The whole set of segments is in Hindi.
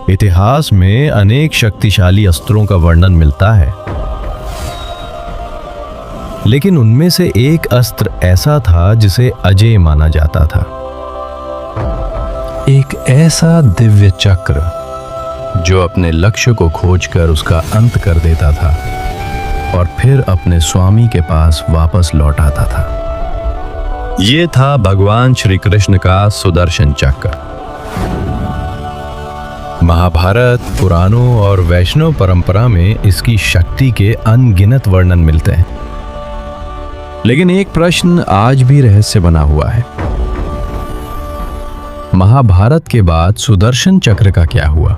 इतिहास में अनेक शक्तिशाली अस्त्रों का वर्णन मिलता है, लेकिन उनमें से एक अस्त्र ऐसा था जिसे अजेय माना जाता था। एक ऐसा दिव्य चक्र जो अपने लक्ष्य को खोजकर उसका अंत कर देता था और फिर अपने स्वामी के पास वापस लौट आता था। ये था भगवान श्री कृष्ण का सुदर्शन चक्र। महाभारत, पुराणों और वैष्णव परंपरा में इसकी शक्ति के अनगिनत वर्णन मिलते हैं, लेकिन एक प्रश्न आज भी रहस्य बना हुआ है। महाभारत के बाद सुदर्शन चक्र का क्या हुआ?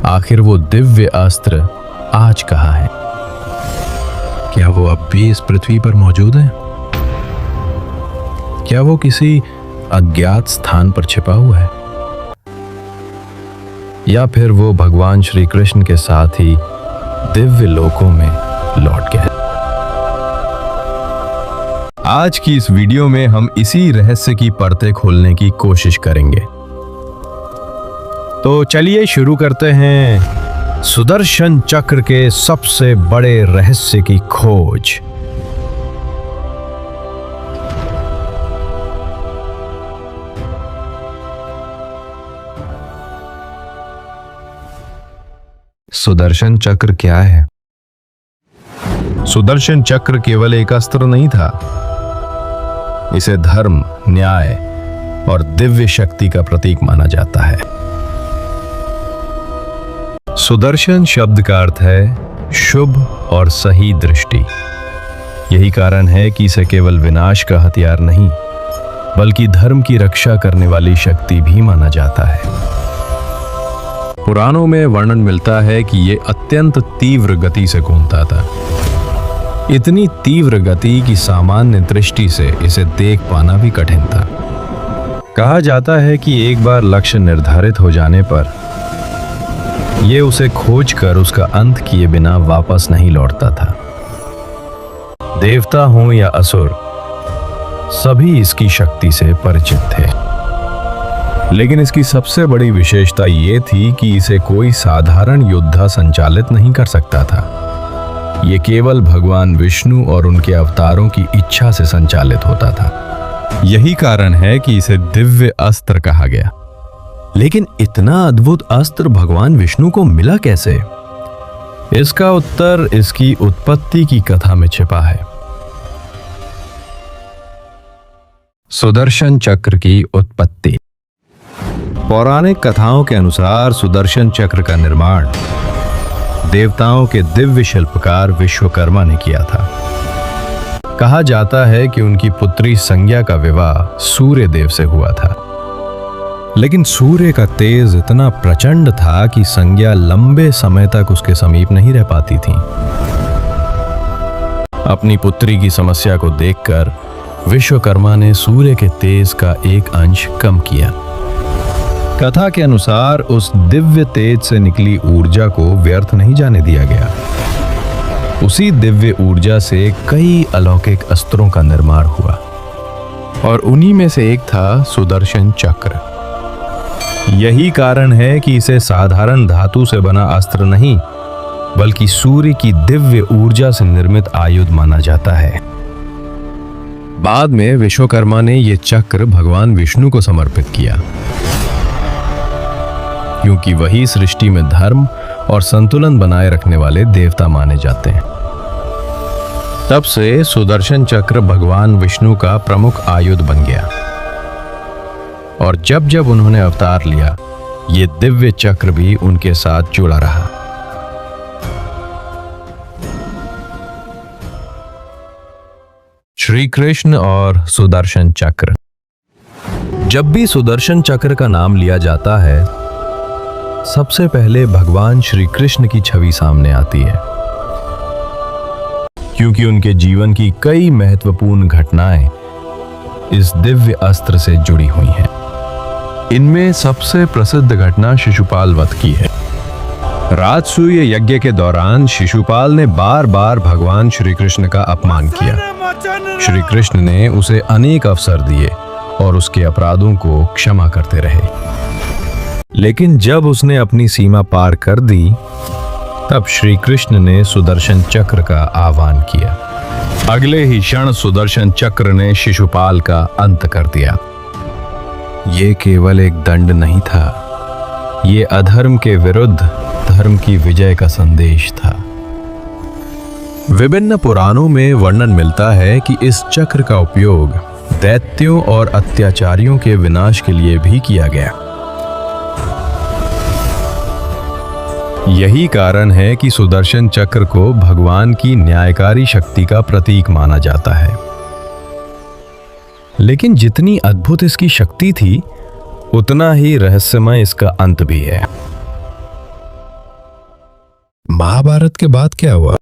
आखिर वो दिव्य अस्त्र आज कहाँ है? क्या वो अब भी इस पृथ्वी पर मौजूद है? क्या वो किसी अज्ञात स्थान पर छिपा हुआ है, या फिर वो भगवान श्री कृष्ण के साथ ही दिव्य लोकों में लौट गया? आज की इस वीडियो में हम इसी रहस्य की परतें खोलने की कोशिश करेंगे। तो चलिए शुरू करते हैं सुदर्शन चक्र के सबसे बड़े रहस्य की खोज। सुदर्शन चक्र क्या है? सुदर्शन चक्र केवल एक अस्त्र नहीं था, इसे धर्म, न्याय और दिव्य शक्ति का प्रतीक माना जाता है। सुदर्शन शब्द का अर्थ है शुभ और सही दृष्टि। यही कारण है कि इसे केवल विनाश का हथियार नहीं, बल्कि धर्म की रक्षा करने वाली शक्ति भी माना जाता है। पुराणों में वर्णन मिलता है कि यह अत्यंत तीव्र गति से घूमता था। इतनी तीव्र गति कि सामान्य दृष्टि से इसे देख पाना भी कठिन था। कहा जाता है कि एक बार लक्ष्य निर्धारित हो जाने पर यह उसे खोजकर उसका अंत किए बिना वापस नहीं लौटता था। देवता हों या असुर, सभी इसकी शक्ति से परिचित थे, लेकिन इसकी सबसे बड़ी विशेषता यह थी कि इसे कोई साधारण योद्धा संचालित नहीं कर सकता था। यह केवल भगवान विष्णु और उनके अवतारों की इच्छा से संचालित होता था। यही कारण है कि इसे दिव्य अस्त्र कहा गया। लेकिन इतना अद्भुत अस्त्र भगवान विष्णु को मिला कैसे? इसका उत्तर इसकी उत्पत्ति की कथा में छिपा है। सुदर्शन चक्र की उत्पत्ति। पौराणिक कथाओं के अनुसार सुदर्शन चक्र का निर्माण देवताओं के दिव्य शिल्पकार विश्वकर्मा ने किया था। कहा जाता है कि उनकी पुत्री संज्ञा का विवाह सूर्य देव से हुआ था, लेकिन सूर्य का तेज इतना प्रचंड था कि संज्ञा लंबे समय तक उसके समीप नहीं रह पाती थी। अपनी पुत्री की समस्या को देखकर विश्वकर्मा ने सूर्य के तेज का एक अंश कम किया। कथा के अनुसार उस दिव्य तेज से निकली ऊर्जा को व्यर्थ नहीं जाने दिया गया। उसी दिव्य ऊर्जा से कई अलौकिक अस्त्रों का निर्माण हुआ, और उन्हीं में से एक था सुदर्शन चक्र। यही कारण है कि इसे साधारण धातु से बना अस्त्र नहीं, बल्कि सूर्य की दिव्य ऊर्जा से निर्मित आयुध माना जाता है। बाद में विश्वकर्मा ने यह चक्र भगवान विष्णु को समर्पित किया, क्योंकि वही सृष्टि में धर्म और संतुलन बनाए रखने वाले देवता माने जाते हैं। तब से सुदर्शन चक्र भगवान विष्णु का प्रमुख आयुध बन गया, और जब जब उन्होंने अवतार लिया, ये दिव्य चक्र भी उनके साथ जुड़ा रहा। श्री कृष्ण और सुदर्शन चक्र। जब भी सुदर्शन चक्र का नाम लिया जाता है, सबसे पहले भगवान श्री कृष्ण की छवि सामने आती है, क्योंकि उनके जीवन की कई महत्वपूर्ण घटनाएं इस दिव्य अस्त्र से जुड़ी हुई हैं। इनमें सबसे प्रसिद्ध घटना शिशुपाल वध की है। राजसूय यज्ञ के दौरान शिशुपाल ने बार बार भगवान श्री कृष्ण का अपमान किया। श्री कृष्ण ने उसे अनेक अवसर दिए और उसके अपराधों को क्षमा करते रहे। लेकिन जब उसने अपनी सीमा पार कर दी, तब श्री कृष्ण ने सुदर्शन चक्र का आह्वान किया। अगले ही क्षण सुदर्शन चक्र ने शिशुपाल का अंत कर दिया। ये केवल एक दंड नहीं था, ये अधर्म के विरुद्ध धर्म की विजय का संदेश था। विभिन्न पुराणों में वर्णन मिलता है कि इस चक्र का उपयोग दैत्यों और अत्याचारियों के विनाश के लिए भी किया गया। यही कारण है कि सुदर्शन चक्र को भगवान की न्यायकारी शक्ति का प्रतीक माना जाता है। लेकिन जितनी अद्भुत इसकी शक्ति थी, उतना ही रहस्यमय इसका अंत भी है। महाभारत के बाद क्या हुआ?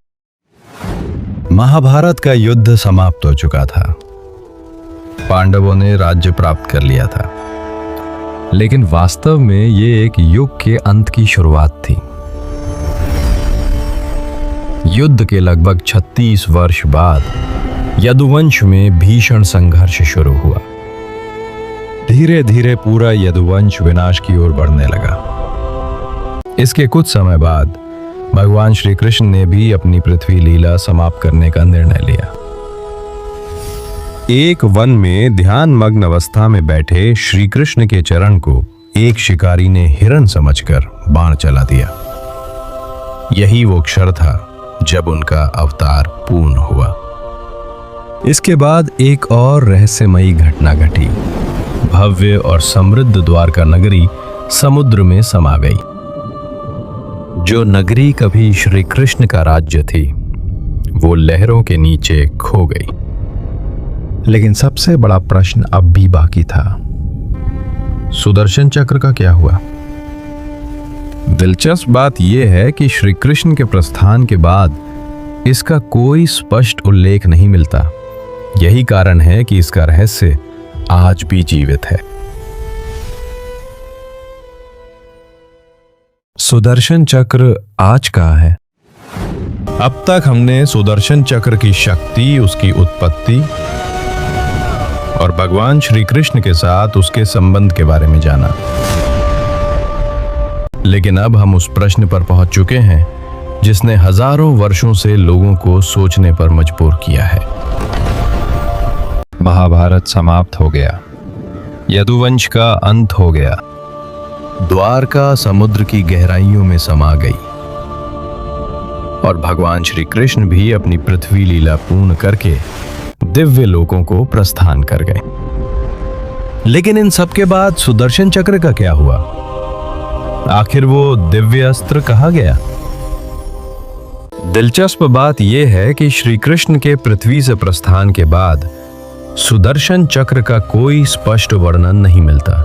महाभारत का युद्ध समाप्त हो चुका था। पांडवों ने राज्य प्राप्त कर लिया था, लेकिन वास्तव में ये एक युग के अंत की शुरुआत थी। युद्ध के लगभग 36 वर्ष बाद यदुवंश में भीषण संघर्ष शुरू हुआ। धीरे धीरे पूरा यदुवंश विनाश की ओर बढ़ने लगा। इसके कुछ समय बाद भगवान श्री कृष्ण ने भी अपनी पृथ्वी लीला समाप्त करने का निर्णय लिया। एक वन में ध्यान मग्न अवस्था में बैठे श्री कृष्ण के चरण को एक शिकारी ने हिरन समझकर बाण चला दिया। यही वो क्षण था जब उनका अवतार पूर्ण हुआ। इसके बाद एक और रहस्यमयी घटना घटी। भव्य और समृद्ध द्वारका नगरी समुद्र में समा गई। जो नगरी कभी श्री कृष्ण का राज्य थी, वो लहरों के नीचे खो गई। लेकिन सबसे बड़ा प्रश्न अब भी बाकी था। सुदर्शन चक्र का क्या हुआ? दिलचस्प बात यह है कि श्री कृष्ण के प्रस्थान के बाद इसका कोई स्पष्ट उल्लेख नहीं मिलता। यही कारण है कि इसका रहस्य आज भी जीवित है। सुदर्शन चक्र आज कहाँ है? अब तक हमने सुदर्शन चक्र की शक्ति, उसकी उत्पत्ति और भगवान श्री कृष्ण के साथ उसके संबंध के बारे में जाना। लेकिन अब हम उस प्रश्न पर पहुंच चुके हैं जिसने हजारों वर्षों से लोगों को सोचने पर मजबूर किया है। महाभारत समाप्त हो गया, यदुवंश का अंत हो गया, द्वारका समुद्र की गहराइयों में समा गई और भगवान श्री कृष्ण भी अपनी पृथ्वी लीला पूर्ण करके दिव्य लोकों को प्रस्थान कर गए। लेकिन इन सब के बाद सुदर्शन चक्र का क्या हुआ? आखिर वो दिव्य अस्त्र कहाँ गया? दिलचस्प बात यह है कि श्री कृष्ण के पृथ्वी से प्रस्थान के बाद सुदर्शन चक्र का कोई स्पष्ट वर्णन नहीं मिलता।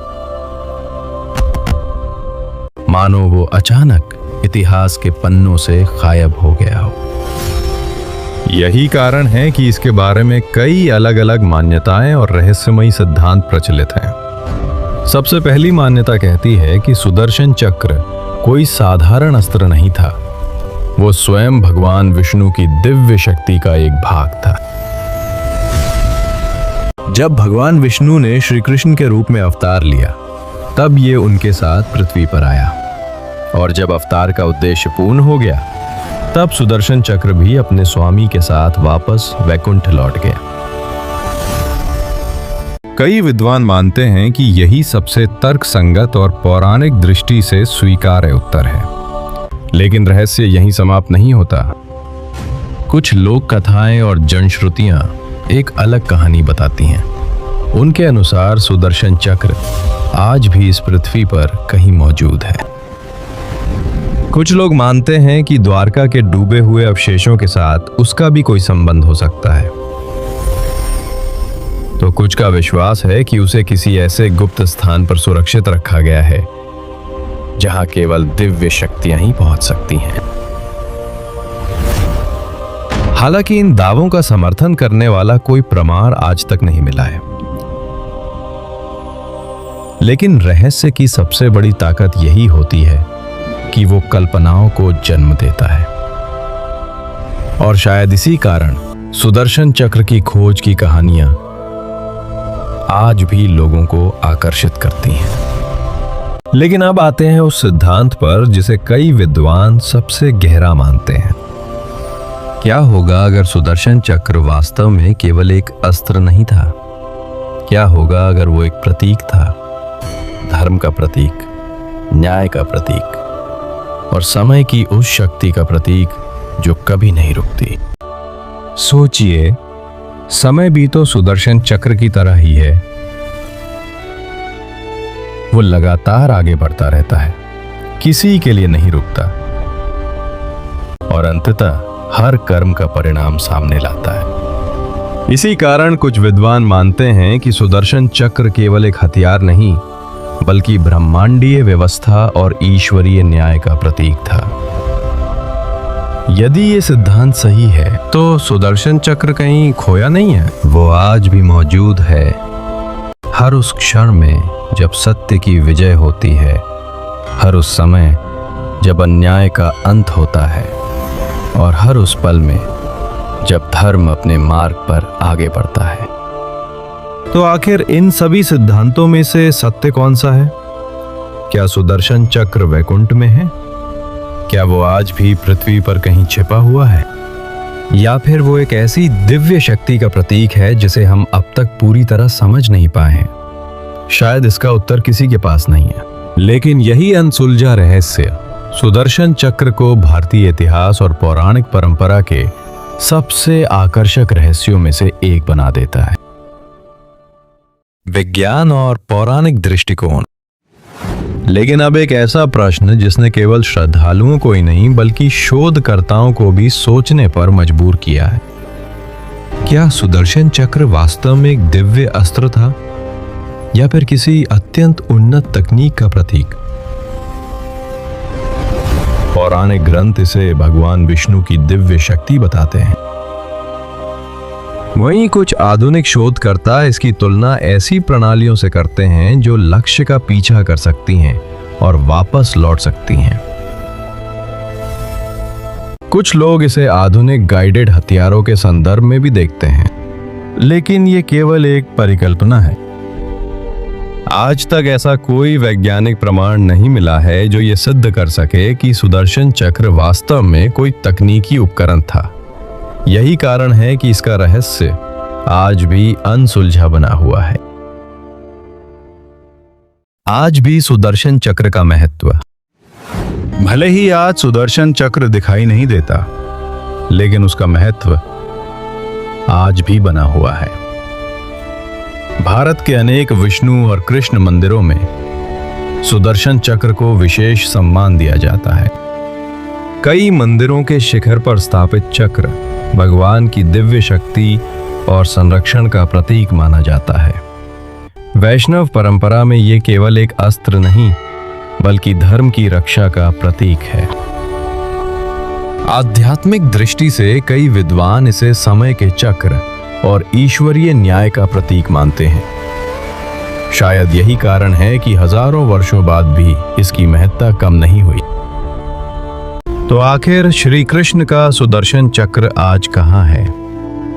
मानो वो अचानक इतिहास के पन्नों से गायब हो गया हो। यही कारण है कि इसके बारे में कई अलग अलग मान्यताएं और रहस्यमयी सिद्धांत प्रचलित हैं। सबसे पहली मान्यता कहती है कि सुदर्शन चक्र कोई साधारण अस्त्र नहीं था, वो स्वयं भगवान विष्णु की दिव्य शक्ति का एक भाग था। जब भगवान विष्णु ने श्री कृष्ण के रूप में अवतार लिया, तब ये उनके साथ पृथ्वी पर आया और जब अवतार का उद्देश्य पूर्ण हो गया, तब सुदर्शन चक्र भी अपने स्वामी के साथ वापस वैकुंठ लौट गया। कई विद्वान मानते हैं कि यही सबसे तर्कसंगत और पौराणिक दृष्टि से स्वीकार्य उत्तर है। लेकिन रहस्य यहीं समाप्त नहीं होता। कुछ लोक कथाएं और जनश्रुतियां एक अलग कहानी बताती हैं। उनके अनुसार सुदर्शन चक्र आज भी इस पृथ्वी पर कहीं मौजूद है। कुछ लोग मानते हैं कि द्वारका के डूबे हुए अवशेषों के साथ उसका भी कोई संबंध हो सकता है। तो कुछ का विश्वास है कि उसे किसी ऐसे गुप्त स्थान पर सुरक्षित रखा गया है जहां केवल दिव्य शक्तियां ही पहुंच सकती हैं। हालांकि इन दावों का समर्थन करने वाला कोई प्रमाण आज तक नहीं मिला है। लेकिन रहस्य की सबसे बड़ी ताकत यही होती है कि वो कल्पनाओं को जन्म देता है। और शायद इसी कारण सुदर्शन चक्र की खोज की कहानियां आज भी लोगों को आकर्षित करती हैं। लेकिन अब आते हैं उस सिद्धांत पर जिसे कई विद्वान सबसे गहरा मानते हैं। क्या होगा अगर सुदर्शन चक्र वास्तव में केवल एक अस्त्र नहीं था? क्या होगा अगर वो एक प्रतीक था, धर्म का प्रतीक, न्याय का प्रतीक और समय की उस शक्ति का प्रतीक जो कभी नहीं रुकती? सोचिए, समय भी तो सुदर्शन चक्र की तरह ही है। वो लगातार आगे बढ़ता रहता है, किसी के लिए नहीं रुकता और अंततः हर कर्म का परिणाम सामने लाता है। इसी कारण कुछ विद्वान मानते हैं कि सुदर्शन चक्र केवल एक हथियार नहीं, बल्कि ब्रह्मांडीय व्यवस्था और ईश्वरीय न्याय का प्रतीक था। यदि ये सिद्धांत सही है तो सुदर्शन चक्र कहीं खोया नहीं है। वो आज भी मौजूद है, हर उस क्षण में जब सत्य की विजय होती है, हर उस समय जब अन्याय का अंत होता है और हर उस पल में जब धर्म अपने मार्ग पर आगे बढ़ता है। तो आखिर इन सभी सिद्धांतों में से सत्य कौन सा है? क्या सुदर्शन चक्र वैकुंठ में है? क्या वो आज भी पृथ्वी पर कहीं छिपा हुआ है? या फिर वो एक ऐसी दिव्य शक्ति का प्रतीक है जिसे हम अब तक पूरी तरह समझ नहीं पाए हैं? शायद इसका उत्तर किसी के पास नहीं है, लेकिन यही अनसुलझा रहस्य सुदर्शन चक्र को भारतीय इतिहास और पौराणिक परंपरा के सबसे आकर्षक रहस्यों में से एक बना देता है। विज्ञान और पौराणिक दृष्टिकोण। लेकिन अब एक ऐसा प्रश्न जिसने केवल श्रद्धालुओं को ही नहीं बल्कि शोधकर्ताओं को भी सोचने पर मजबूर किया है। क्या सुदर्शन चक्र वास्तव में एक दिव्य अस्त्र था या फिर किसी अत्यंत उन्नत तकनीक का प्रतीक? पौराणिक ग्रंथ इसे भगवान विष्णु की दिव्य शक्ति बताते हैं, वहीं कुछ आधुनिक शोधकर्ता इसकी तुलना ऐसी प्रणालियों से करते हैं जो लक्ष्य का पीछा कर सकती हैं और वापस लौट सकती हैं। कुछ लोग इसे आधुनिक गाइडेड हथियारों के संदर्भ में भी देखते हैं, लेकिन ये केवल एक परिकल्पना है। आज तक ऐसा कोई वैज्ञानिक प्रमाण नहीं मिला है जो ये सिद्ध कर सके कि सुदर्शन चक्र वास्तव में कोई तकनीकी उपकरण था। यही कारण है कि इसका रहस्य आज भी अनसुलझा बना हुआ है। आज भी सुदर्शन चक्र का महत्व। भले ही आज सुदर्शन चक्र दिखाई नहीं देता, लेकिन उसका महत्व आज भी बना हुआ है। भारत के अनेक विष्णु और कृष्ण मंदिरों में सुदर्शन चक्र को विशेष सम्मान दिया जाता है। कई मंदिरों के शिखर पर स्थापित चक्र भगवान की दिव्य शक्ति और संरक्षण का प्रतीक माना जाता है। वैष्णव परंपरा में ये केवल एक अस्त्र नहीं, बल्कि धर्म की रक्षा का प्रतीक है। आध्यात्मिक दृष्टि से कई विद्वान इसे समय के चक्र और ईश्वरीय न्याय का प्रतीक मानते हैं। शायद यही कारण है कि हजारों वर्षों बाद भी इसकी महत्ता कम नहीं हुई। तो आखिर श्री कृष्ण का सुदर्शन चक्र आज कहाँ है?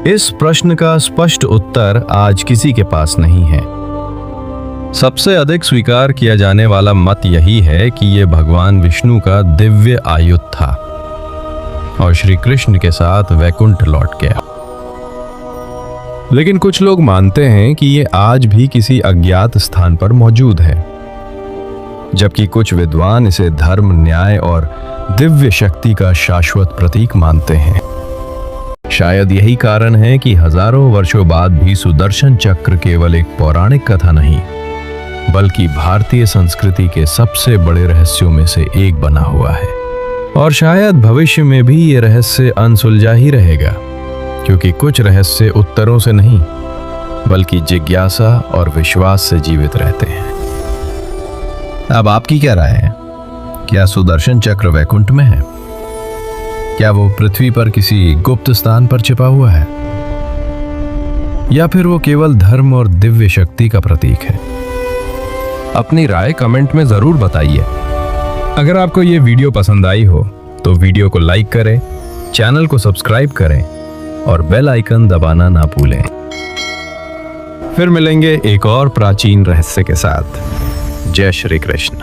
इस प्रश्न का स्पष्ट उत्तर आज किसी के पास नहीं है। सबसे अधिक स्वीकार किया जाने वाला मत यही है कि यह भगवान विष्णु का दिव्य आयुध था और श्री कृष्ण के साथ वैकुंठ लौट गया। लेकिन कुछ लोग मानते हैं कि यह आज भी किसी अज्ञात स्थान पर मौजूद है, जबकि कुछ विद्वान इसे धर्म, न्याय और दिव्य शक्ति का शाश्वत प्रतीक मानते हैं। शायद यही कारण है कि हजारों वर्षों बाद भी सुदर्शन चक्र केवल एक पौराणिक कथा नहीं, बल्कि भारतीय संस्कृति के सबसे बड़े रहस्यों में से एक बना हुआ है। और शायद भविष्य में भी ये रहस्य अनसुलझा ही रहेगा, क्योंकि कुछ रहस्य उत्तरों से नहीं, बल्कि जिज्ञासा और विश्वास से जीवित रहते हैं। अब आपकी क्या राय है? क्या सुदर्शन चक्र वैकुंठ में है? क्या वो पृथ्वी पर किसी गुप्त स्थान पर छिपा हुआ है? या फिर वो केवल धर्म और दिव्य शक्ति का प्रतीक है? अपनी राय कमेंट में जरूर बताइए। अगर आपको ये वीडियो पसंद आई हो तो वीडियो को लाइक करें, चैनल को सब्सक्राइब करें और बेल आइकन दबाना ना भूलें। फिर मिलेंगे एक और प्राचीन रहस्य के साथ। जय श्री कृष्ण।